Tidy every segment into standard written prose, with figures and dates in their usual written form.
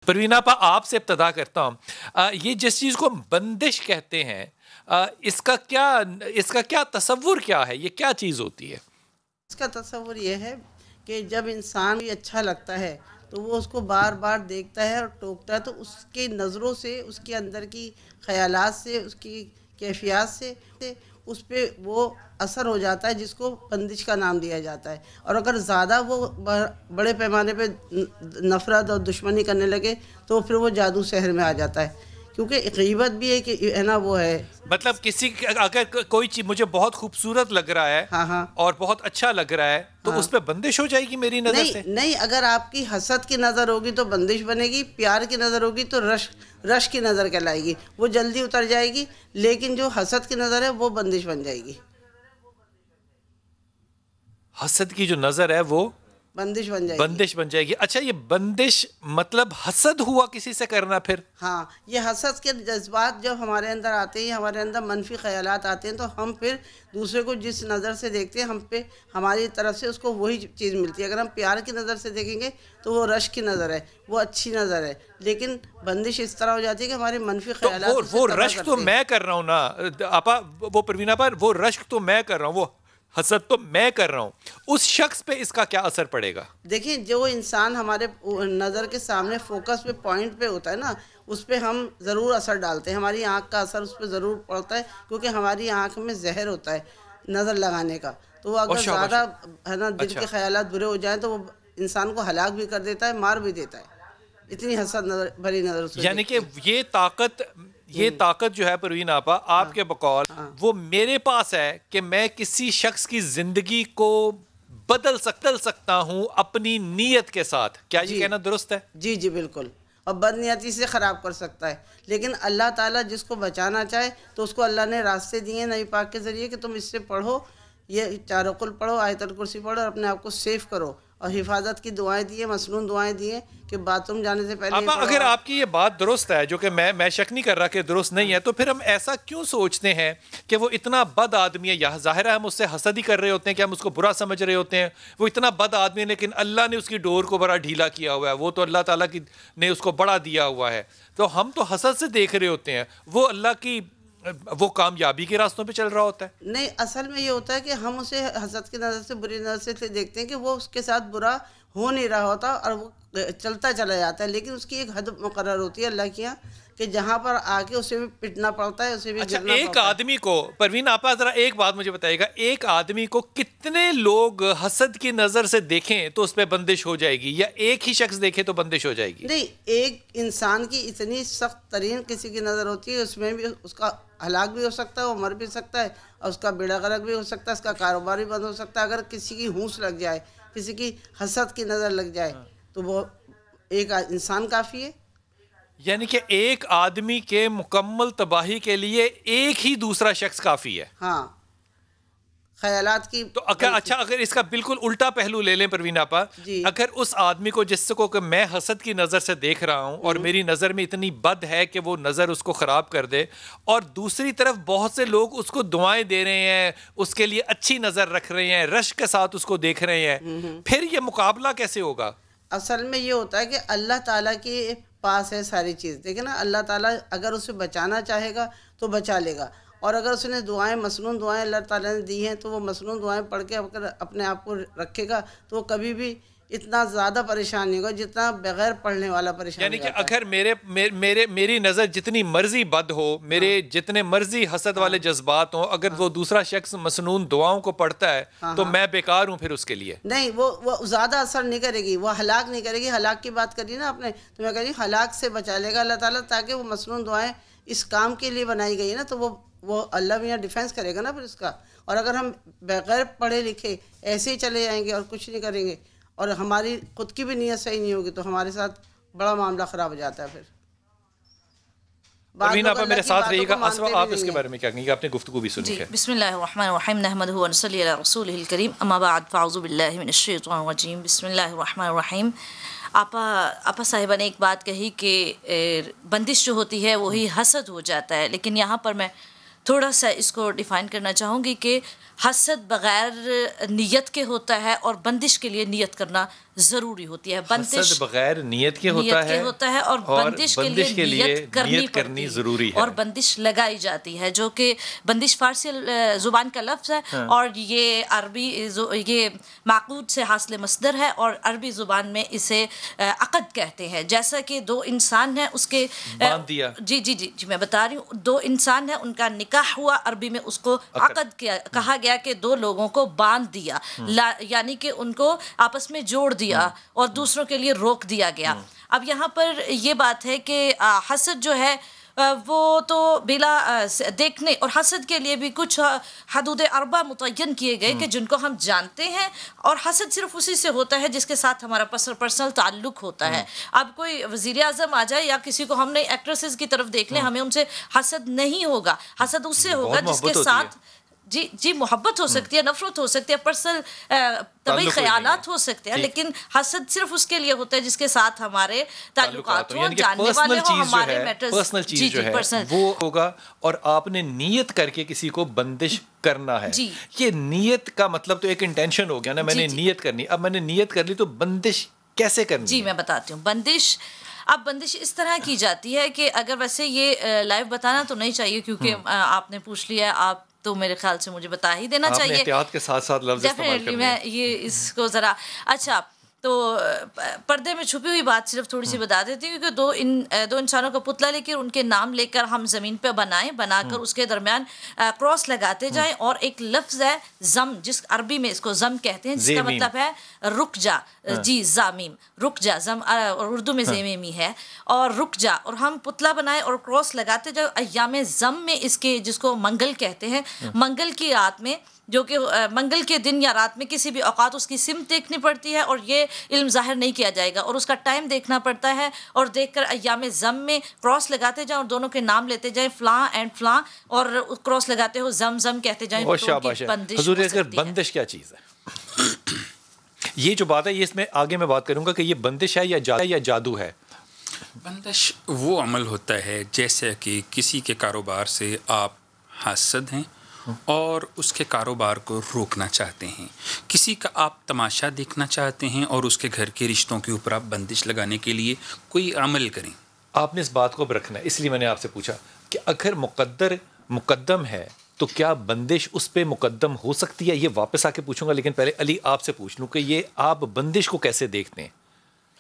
پروین آپا آپ سے ابتدا کرتا ہوں، یہ جس چیز کو بندش کہتے ہیں اس کا کیا تصور کیا ہے، یہ کیا چیز ہوتی ہے؟ اس کا تصور یہ ہے کہ جب انسان کو اچھا لگتا ہے تو وہ اس کو بار بار دیکھتا ہے اور ٹوکتا ہے، تو اس کی نظروں سے، اس کے اندر کی خیالات سے، اس کی کیفیات سے اس پہ وہ اثر ہو جاتا ہے، جس کو بندش کا نام دیا جاتا ہے۔ اور اگر زیادہ وہ بڑے پیمانے پہ نفرت اور دشمنی کرنے لگے تو پھر وہ جادو شہر میں آ جاتا ہے، کیونکہ غیبت بھی ہے کہ ہے نا، وہ ہے مطلب کسی اگر کوئی چیز مجھے بہت خوبصورت لگ رہا ہے ہاں اور بہت اچھا لگ رہا ہے تو اس پہ بندش ہو جائے گی میری نظر سے؟ نہیں، اگر آپ کی حسد کی نظر ہوگی تو بندش بنے گی، پیار کی نظر ہوگی تو رشک کی نظر کہلائے گی، وہ جلدی اتر جائے گی، لیکن جو حسد کی نظر ہے وہ بندش بن جائے گی۔ حسد کی جو نظر ہے وہ بندش بن جائے گی۔ بندش بن جائے گی۔ اچھا، یہ بندش مطلب حسد ہوا کسی سے کرنا پھر؟ ہاں، یہ حسد کے جذبات جب ہمارے اندر آتے ہیں، ہمارے اندر منفی خیالات آتے ہیں، تو ہم پھر دوسرے کو جس نظر سے دیکھتے ہیں، ہم پہ ہماری طرف سے اس کو وہی چیز ملتی ہے۔ اگر ہم پیار کی نظر سے دیکھیں گے تو وہ رشک کی نظر ہے، وہ اچھی نظر ہے، لیکن بندش اس طرح ہو جاتی ہے کہ ہمارے منفی خیالات اسے وہ تباہ رشک تو کرتے ہیں۔ میں کر رہا ہوں نا آپا، وہ پروین آپا، وہ رشک تو میں کر رہا ہوں، وہ حسد تو میں کر رہا ہوں، اس شخص پہ اس کا کیا اثر پڑے گا؟ دیکھیں، جو انسان ہمارے نظر کے سامنے فوکس پہ، پوائنٹ پہ ہوتا ہے نا، اس پہ ہم ضرور اثر ڈالتے ہیں، ہماری آنکھ کا اثر اس پہ ضرور پڑتا ہے، کیونکہ ہماری آنکھ میں زہر ہوتا ہے نظر لگانے کا، تو وہ اگر زیادہ ہے نا دل کے خیالات برے ہو جائیں تو وہ انسان کو ہلاک بھی کر دیتا ہے، مار بھی دیتا ہے، اتنی حسد بھری نظر سے یعنی کہ یہ طاقت جو ہے پروین آپا آپ کے بقول وہ میرے پاس ہے کہ میں کسی شخص کی زندگی کو بدل سکتا ہوں اپنی نیت کے ساتھ، کیا یہ کہنا درست ہے؟ جی بالکل، اور بدنیتی سے خراب کر سکتا ہے، لیکن اللہ تعالیٰ جس کو بچانا چاہے تو اس کو اللہ نے راستے دیے ہیں نبی پاک کے ذریعے کہ تم اس سے پڑھو، یہ چاروں قل پڑھو، آیت الکرسی پڑھو، اور اپنے آپ کو سیف کرو، اور حفاظت کی دعائیں دیے، مسنون دعائیں دیے کہ باتھ روم جانے سے پہلے اگر آپ کی یہ بات درست ہے، جو کہ میں شک نہیں کر رہا کہ درست نہیں ہے، تو پھر ہم ایسا کیوں سوچتے ہیں کہ وہ اتنا بد آدمی ہے؟ یا ظاہر ہے ہم اس سے حسد ہی کر رہے ہوتے ہیں کہ ہم اس کو برا سمجھ رہے ہوتے ہیں، وہ اتنا بد آدمی ہے لیکن اللہ نے اس کی ڈور کو بڑا ڈھیلا کیا ہوا ہے، وہ تو اللہ تعالیٰ نے اس کو بڑا دیا ہوا ہے، تو ہم تو حسد سے دیکھ رہے ہوتے ہیں، وہ اللہ کی وہ کامیابی کے راستوں پہ چل رہا ہوتا ہے۔ نہیں، اصل میں یہ ہوتا ہے کہ ہم اسے حسد کی نظر سے، بری نظر سے دیکھتے ہیں کہ وہ اس کے ساتھ برا ہو نہیں رہا ہوتا اور وہ چلتا چلا جاتا ہے، لیکن اس کی ایک حد مقرر ہوتی ہے اللہ کے یہاں کہ جہاں پر آ کے اسے بھی پٹنا پڑتا ہے، اسے بھی اچھا، گرنا ایک پڑتا ہے۔ آدمی کو پروین آپا ذرا ایک بات مجھے بتائیے گا، ایک آدمی کو کتنے لوگ حسد کی نظر سے دیکھیں تو اس پہ بندش ہو جائے گی، یا ایک ہی شخص دیکھے تو بندش ہو جائے گی؟ نہیں، ایک انسان کی اتنی سخت ترین کسی کی نظر ہوتی ہے، اس میں بھی اس کا ہلاک بھی ہو سکتا ہے، وہ مر بھی سکتا ہے، اور اس کا بیڑا غرق بھی ہو سکتا ہے، اس کا کاروبار بھی بند ہو سکتا ہے، اگر کسی کی ہونس لگ جائے، کسی کی حسد کی نظر لگ جائے تو وہ ایک انسان کافی ہے۔ یعنی کہ ایک آدمی کے مکمل تباہی کے لیے ایک ہی دوسرا شخص کافی ہے؟ ہاں، خیالات کی تو اچھا، اگر اس کا بالکل الٹا پہلو لے لیں پروین آپا، اگر اس آدمی کو جس کو کہ میں حسد کی نظر سے دیکھ رہا ہوں اور میری نظر میں اتنی بد ہے کہ وہ نظر اس کو خراب کر دے، اور دوسری طرف بہت سے لوگ اس کو دعائیں دے رہے ہیں، اس کے لیے اچھی نظر رکھ رہے ہیں، رشک کے ساتھ اس کو دیکھ رہے ہیں، پھر یہ مقابلہ کیسے ہوگا؟ اصل میں یہ ہوتا ہے کہ اللہ تعالیٰ کے پاس ہے ساری چیز، دیکھیں نا، اللہ تعالیٰ اگر اسے بچانا چاہے گا تو بچا لے گا، اور اگر اس نے دعائیں، مسنون دعائیں اللہ تعالیٰ نے دی ہیں تو وہ مسنون دعائیں پڑھ کے اگر اپنے آپ کو رکھے گا تو وہ کبھی بھی اتنا زیادہ پریشان نہیں ہوگا جتنا بغیر پڑھنے والا پریشان یعنی کہ ہوتا ہے۔ اگر میری نظر جتنی مرضی بد ہو، میرے جتنے مرضی حسد والے جذبات ہوں، اگر وہ دوسرا شخص مسنون دعاؤں کو پڑھتا ہے تو میں بیکار ہوں پھر اس کے لیے؟ نہیں، وہ زیادہ اثر نہیں کرے گی، وہ ہلاک نہیں کرے گی۔ ہلاک کی بات کری نا آپ نے، تو میں کہہ رہی ہوں ہلاک سے بچا لے گا اللہ تعالیٰ، تاکہ وہ مسنون دعائیں اس کام کے لیے بنائی گئی ہے نا، تو وہ اللہ میاں ڈیفینس کرے گا نا پھر اس کا۔ اور اگر ہم بغیر پڑھے لکھے ایسے ہی چلے جائیں گے اور کچھ نہیں کریں گے اور ہماری خود کی بھی نیت صحیح نہیں ہوگی تو ہمارے ساتھ بڑا معاملہ خراب ہو جاتا ہے پھر۔ پروین آپا میرے ساتھ رہیے گا، اسرا آپ اس کے بارے میں کیا کہیں گے؟ آپ نے گفتگو بھی سنی ہے۔ بسم اللہ الرحمن الرحیم، نحمدہ و نصلی علی رسولہ الکریم، اما بعد فاعوذ باللہ من الشیطان الرجیم، بسم اللہ الرحمن الرحیم۔ آپا صاحبہ نے ایک بات کہی کہ بندش جو ہوتی ہے وہی حسد ہو جاتا ہے، لیکن یہاں پر میں تھوڑا سا اس کو ڈیفائن کرنا چاہوں گی کہ حسد بغیر نیت کے ہوتا ہے اور بندش کے لیے نیت کرنا ضروری ہوتی ہے. بندش حسد بغیر نیت کے ہوتا ہے اور بندش کے لیے نیت کرنی ضروری ہے اور بندش لگائی جاتی ہے, جو کہ بندش فارسی زبان کا لفظ ہے اور یہ عربی یہ معقود سے حاصل مصدر ہے اور عربی زبان میں اسے عقد کہتے ہیں. جیسا کہ دو انسان ہیں اس کے باندھ دیا, جی میں بتا رہی ہوں, دو انسان ہیں ان کا نکاح ہوا, عربی میں اس کو عقد کہا گیا کہ دو لوگوں کو باندھ دیا, یعنی کہ ان کو آپس میں جوڑ دیا اور دوسروں کے لیے روک دیا گیا. اب یہاں پر یہ بات ہے کہ حسد جو ہے وہ تو بلا دیکھنے, اور حسد کے لیے بھی کچھ حدود اربع متعین کیے گئے کہ جن کو ہم جانتے ہیں, اور حسد صرف اسی سے ہوتا ہے جس کے ساتھ ہمارا پرسنل تعلق ہوتا ہے. اب کوئی وزیر اعظم آ جائے یا کسی کو ہم نے ایکٹریسز کی طرف دیکھ لیں, ہمیں ان سے حسد نہیں ہوگا. حسد اس سے ہوگا جس کے ساتھ جی محبت ہو سکتی ہے, نفرت ہو سکتی ہے, پرسنل طبعی خیالات ہو سکتے ہیں, لیکن حسد صرف اس کے لیے ہوتا ہے جس کے ساتھ ہمارے تعلقات ہوں, جاننے والے ہوں, ہمارے میٹرز, پرسنل چیز جو ہے وہ ہوگا. اور آپ نے نیت کر کے کسی کو بندش کرنا ہے, یہ نیت کا مطلب تو ایک انٹینشن ہو گیا نا, میں نے نیت کرنی, اب میں نے نیت کر لی تو بندش کیسے کرنی؟ جی میں بتاتی ہوں. بندش اس طرح کی جاتی ہے کہ اگر ویسے یہ لائیو بتانا تو نہیں چاہیے کیونکہ آپ نے پوچھ لیا, آپ تو میرے خیال سے مجھے بتا ہی دینا چاہیے. احتیاط کے ساتھ ساتھ لفظ استعمال کرنے, میں یہ اس کو ذرا اچھا تو پردے میں چھپی ہوئی بات صرف تھوڑی سی بتا دیتی ہوں کہ دو انسانوں کا پتلا لے کر ان کے نام لے کر ہم زمین پہ بنا کر اس کے درمیان کراس لگاتے جائیں, اور ایک لفظ ہے زم, جس عربی میں اس کو زم کہتے ہیں, جس کا مطلب ہے رک جا. جی زامیم, رک جا, زم اردو میں زیمیمی ہے, اور رک جا, اور ہم پتلا بنائیں اور کراس لگاتے جائیں ایام زم میں, اس کے جس کو منگل کہتے ہیں, منگل کی رات میں, جو کہ منگل کے دن یا رات میں کسی بھی اوقات اس کی سمت دیکھنی پڑتی ہے, اور یہ علم ظاہر نہیں کیا جائے گا, اور اس کا ٹائم دیکھنا پڑتا ہے, اور دیکھ کر ایام زم میں کراس لگاتے جائیں اور دونوں کے نام لیتے جائیں, فلاں اینڈ فلاں, اور کراس لگاتے ہو زم زم کہتے جائیں. حضور اگر بندش کیا چیز ہے, یہ جو بات ہے, یہ اس میں آگے میں بات کروں گا کہ یہ بندش ہے یا جادو ہے. بندش وہ عمل ہوتا ہے جیسے کہ کسی کے کاروبار سے آپ حاسد ہیں اور اس کے کاروبار کو روکنا چاہتے ہیں, کسی کا آپ تماشا دیکھنا چاہتے ہیں اور اس کے گھر کے رشتوں کے اوپر آپ بندش لگانے کے لیے کوئی عمل کریں. آپ نے اس بات کو رکھنا ہے, اس لیے میں نے آپ سے پوچھا کہ اگر مقدم ہے تو کیا بندش اس پہ مقدم ہو سکتی ہے, یہ واپس آ کے پوچھوں گا, لیکن پہلے علی آپ سے پوچھ لوں کہ یہ آپ بندش کو کیسے دیکھتے ہیں,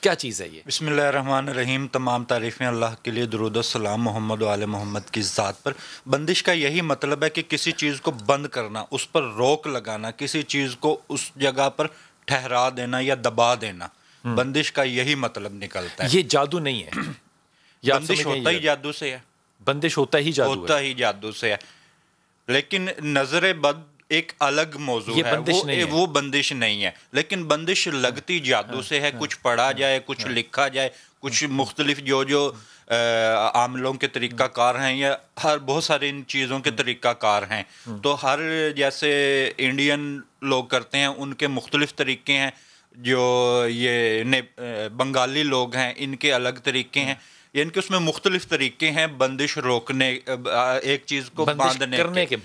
کیا چیز ہے یہ؟ بسم اللہ الرحمن الرحیم. تمام تعریفیں اللہ کے لیے, درود و سلام محمد و آل محمد کی ذات پر. بندش کا یہی مطلب ہے کہ کسی چیز کو بند کرنا, اس پر روک لگانا, کسی چیز کو اس جگہ پر ٹھہرا دینا یا دبا دینا, بندش کا یہی مطلب نکلتا ہے. یہ جادو نہیں ہے, بندش ہوتا ہی جادو سے ہے, بندش ہوتا ہی جادو سے ہے, لیکن نظر بد ایک الگ موضوع ہے, وہ بندش نہیں ہے, لیکن بندش لگتی جادو سے ہے. کچھ پڑھا جائے, کچھ لکھا جائے, کچھ مختلف جو عاملوں کے طریقہ کار ہیں, یا بہت سارے ان چیزوں کے طریقہ کار ہیں, تو ہر جیسے انڈین لوگ کرتے ہیں ان کے مختلف طریقے ہیں, جو یہ بنگالی لوگ ہیں ان کے الگ طریقے ہیں, یعنی کہ اس میں مختلف طریقے ہیں بندش روکنے, ایک چیز کو باندھنے کے.